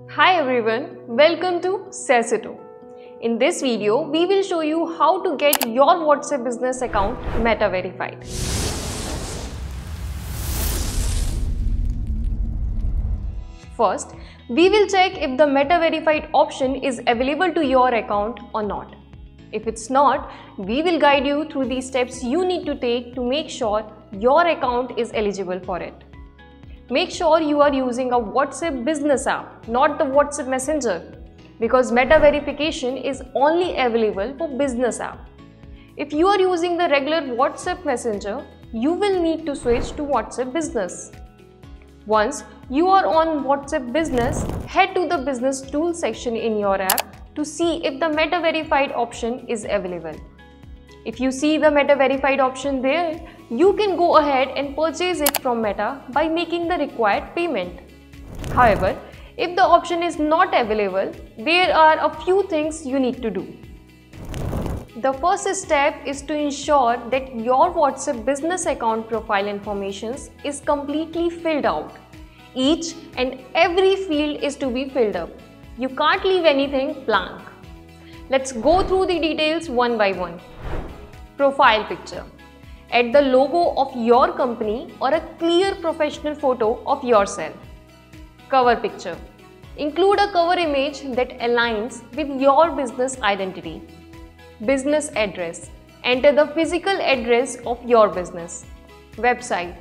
Hi everyone, welcome to Sesito. In this video, we will show you how to get your WhatsApp business account Meta verified. First, we will check if the Meta verified option is available to your account or not. If it's not, we will guide you through the steps you need to take to make sure your account is eligible for it. Make sure you are using a WhatsApp business app, not the WhatsApp Messenger, because Meta verification is only available for business app. If you are using the regular WhatsApp Messenger, you will need to switch to WhatsApp Business. Once you are on WhatsApp Business, head to the Business Tools section in your app to see if the Meta verified option is available. If you see the Meta verified option there, you can go ahead and purchase it from Meta by making the required payment. However, if the option is not available, there are a few things you need to do. The first step is to ensure that your WhatsApp business account profile information is completely filled out. Each and every field is to be filled up. You can't leave anything blank. Let's go through the details one by one. Profile picture. Add the logo of your company or a clear professional photo of yourself. Cover picture. Include a cover image that aligns with your business identity. Business address. Enter the physical address of your business. Website.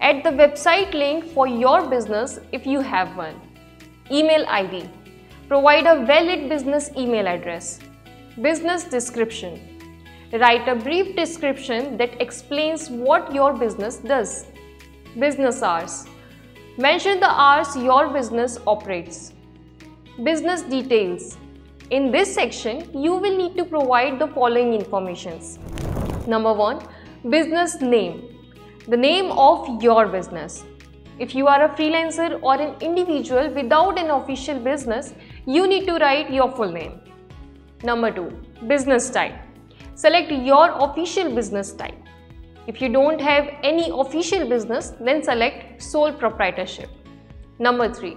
Add the website link for your business if you have one. Email ID. Provide a valid business email address. Business description. Write a brief description that explains what your business does. Business hours. Mention the hours your business operates. Business details. In this section, you will need to provide the following informations. Number 1. Business name. The name of your business. If you are a freelancer or an individual without an official business, you need to write your full name. Number 2. Business type. Select your official business type. If you don't have any official business, then select sole proprietorship. Number 3.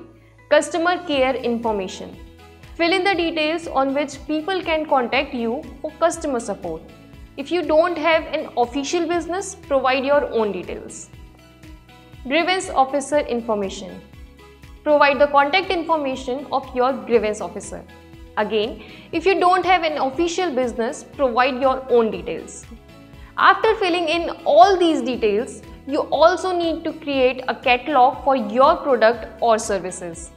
Customer care information. Fill in the details on which people can contact you for customer support. If you don't have an official business, provide your own details. Grievance officer information. Provide the contact information of your grievance officer. Again, if you don't have an official business, provide your own details. After filling in all these details, you also need to create a catalog for your product or services.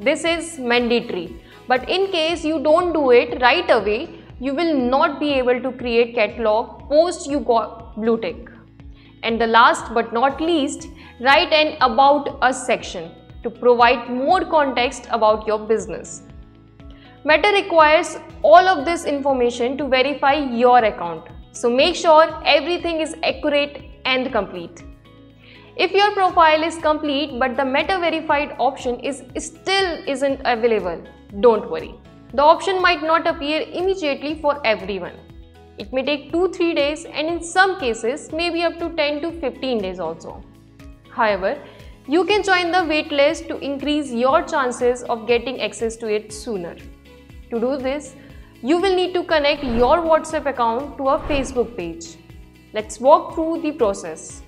This is mandatory, but in case you don't do it right away, you will not be able to create catalog post you got blue tick. And the last but not least, write an About Us section to provide more context about your business. Meta requires all of this information to verify your account, so make sure everything is accurate and complete. If your profile is complete but the Meta verified option still isn't available, don't worry. The option might not appear immediately for everyone. It may take 2-3 days and in some cases maybe up to 10 to 15 days also. However, you can join the wait list to increase your chances of getting access to it sooner. To do this, you will need to connect your WhatsApp account to a Facebook page. Let's walk through the process.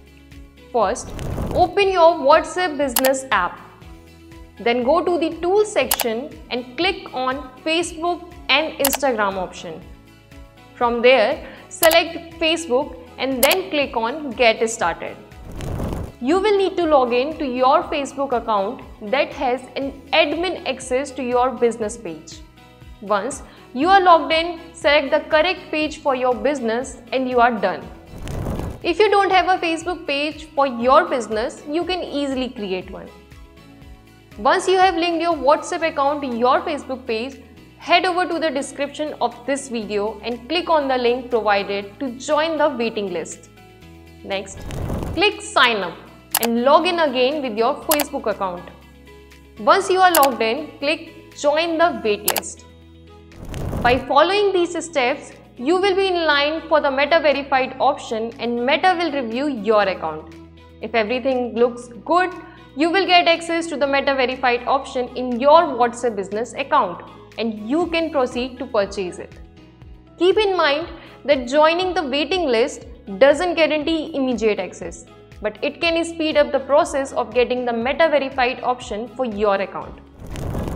First, open your WhatsApp business app. Then go to the Tools section and click on Facebook and Instagram option. From there, select Facebook and then click on Get Started. You will need to log in to your Facebook account that has an admin access to your business page. Once you are logged in, select the correct page for your business and you are done. If you don't have a Facebook page for your business, you can easily create one. Once you have linked your WhatsApp account to your Facebook page, head over to the description of this video and click on the link provided to join the waiting list. Next, click Sign Up and log in again with your Facebook account. Once you are logged in, click Join the Waitlist. By following these steps, you will be in line for the Meta verified option and Meta will review your account. If everything looks good, you will get access to the Meta Verified option in your WhatsApp business account and you can proceed to purchase it. Keep in mind that joining the waiting list doesn't guarantee immediate access, but it can speed up the process of getting the Meta Verified option for your account.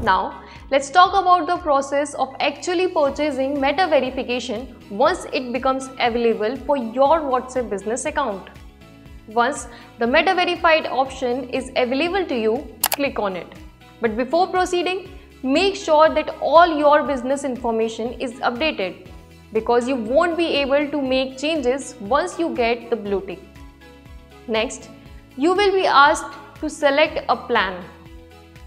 Now, let's talk about the process of actually purchasing Meta Verification once it becomes available for your WhatsApp business account. Once the Meta Verified option is available to you, click on it. But before proceeding, make sure that all your business information is updated, because you won't be able to make changes once you get the blue tick. Next, you will be asked to select a plan.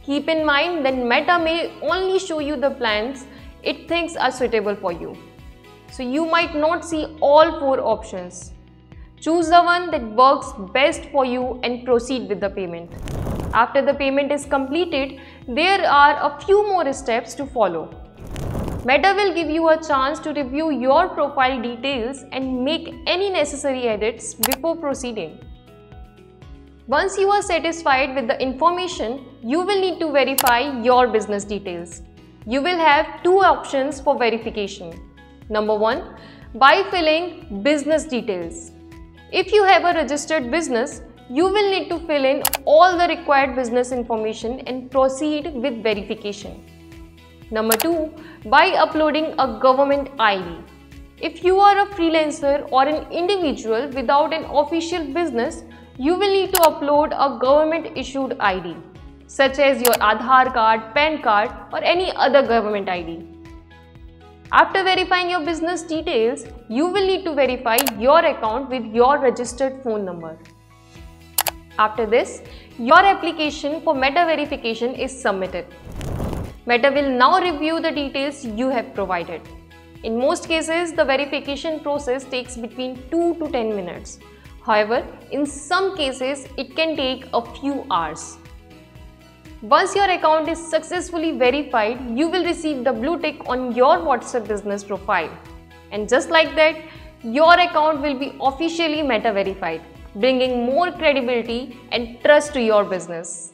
Keep in mind that Meta may only show you the plans it thinks are suitable for you. So you might not see all 4 options. Choose the one that works best for you and proceed with the payment. After the payment is completed, there are a few more steps to follow. Meta will give you a chance to review your profile details and make any necessary edits before proceeding. Once you are satisfied with the information, you will need to verify your business details. You will have 2 options for verification. Number 1, by filling business details. If you have a registered business, you will need to fill in all the required business information and proceed with verification. Number 2, by uploading a government ID. If you are a freelancer or an individual without an official business, you will need to upload a government issued ID, such as your Aadhaar card, PAN card or any other government ID. After verifying your business details, you will need to verify your account with your registered phone number. After this, your application for Meta Verification is submitted. Meta will now review the details you have provided. In most cases, the verification process takes between 2 to 10 minutes. However, in some cases, it can take a few hours. Once your account is successfully verified, you will receive the blue tick on your WhatsApp business profile. And just like that, your account will be officially Meta Verified, bringing more credibility and trust to your business.